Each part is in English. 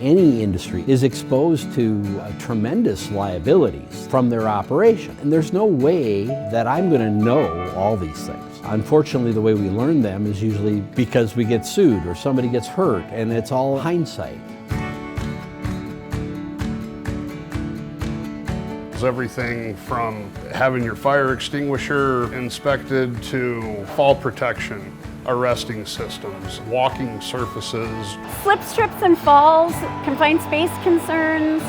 any industry is exposed to tremendous liabilities from their operation. And there's no way that I'm going to know all these things. Unfortunately, the way we learn them is usually because we get sued or somebody gets hurt, and it's all hindsight. Everything from having your fire extinguisher inspected to fall protection, arresting systems, walking surfaces. Slip, strips, and falls, confined space concerns,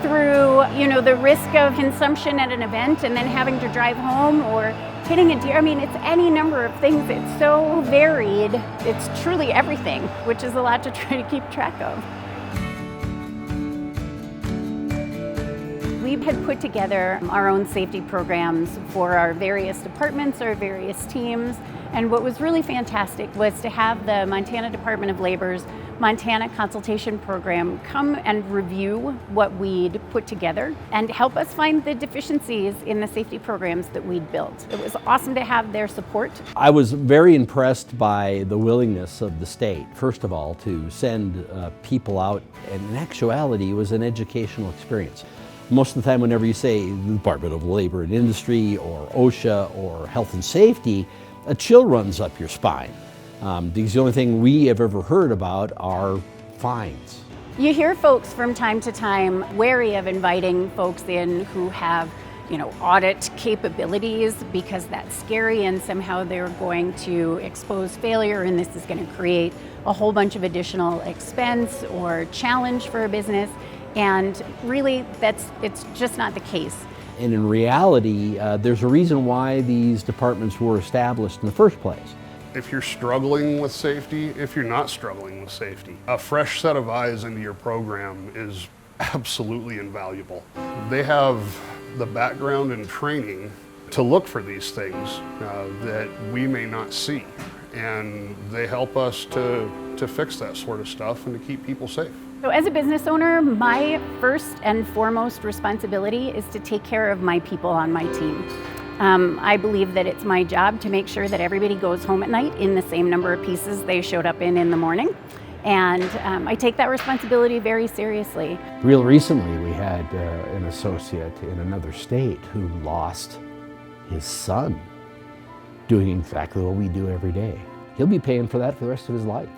through the risk of consumption at an event and then having to drive home or hitting a deer. I mean, it's any number of things. It's so varied. It's truly everything, which is a lot to try to keep track of. We had put together our own safety programs for our various departments, our various teams, and what was really fantastic was to have the Montana Department of Labor's Montana Consultation Program come and review what we'd put together and help us find the deficiencies in the safety programs that we'd built. It was awesome to have their support. I was very impressed by the willingness of the state, first of all, to send people out, and in actuality, it was an educational experience. Most of the time, whenever you say the Department of Labor and Industry or OSHA or Health and Safety, a chill runs up your spine. Because the only thing we have ever heard about are fines. You hear folks from time to time wary of inviting folks in who have, audit capabilities because that's scary and somehow they're going to expose failure and this is going to create a whole bunch of additional expense or challenge for a business. And really, it's just not the case. And in reality, there's a reason why these departments were established in the first place. If you're struggling with safety, if you're not struggling with safety, a fresh set of eyes into your program is absolutely invaluable. They have the background and training to look for these things that we may not see. And they help us to fix that sort of stuff and to keep people safe. So as a business owner, my first and foremost responsibility is to take care of my people on my team. I believe that it's my job to make sure that everybody goes home at night in the same number of pieces they showed up in the morning. And I take that responsibility very seriously. Real recently, we had an associate in another state who lost his son doing exactly what we do every day. He'll be paying for that for the rest of his life.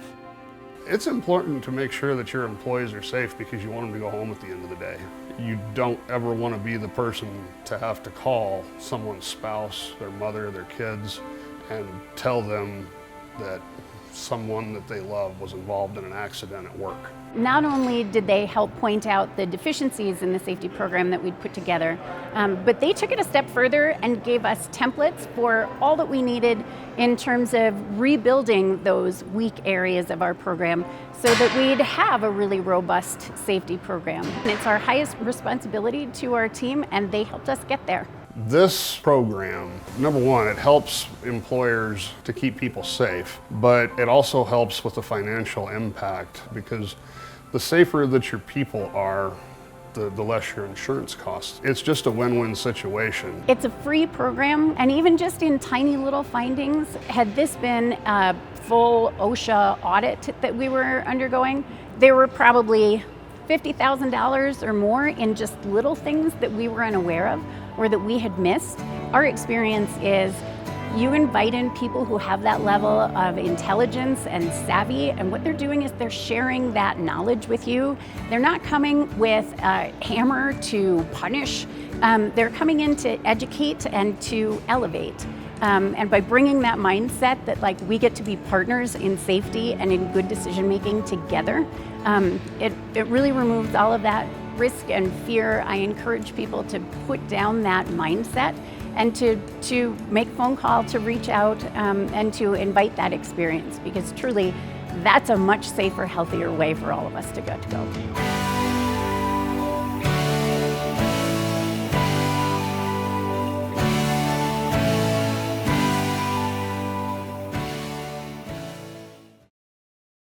It's important to make sure that your employees are safe because you want them to go home at the end of the day. You don't ever want to be the person to have to call someone's spouse, their mother, their kids, and tell them that someone that they love was involved in an accident at work. Not only did they help point out the deficiencies in the safety program that we'd put together, but they took it a step further and gave us templates for all that we needed in terms of rebuilding those weak areas of our program so that we'd have a really robust safety program. And it's our highest responsibility to our team, and they helped us get there. This program, number one, it helps employers to keep people safe, but it also helps with the financial impact because the safer that your people are, the less your insurance costs. It's just a win-win situation. It's a free program, and even just in tiny little findings, had this been a full OSHA audit that we were undergoing, there were probably $50,000 or more in just little things that we were unaware of or that we had missed. Our experience is you invite in people who have that level of intelligence and savvy, and what they're doing is they're sharing that knowledge with you. They're not coming with a hammer to punish. They're coming in to educate and to elevate. And by bringing that mindset that we get to be partners in safety and in good decision making together, it really removes all of that risk and fear. I encourage people to put down that mindset and to make phone call, to reach out and to invite that experience, because truly that's a much safer, healthier way for all of us to go.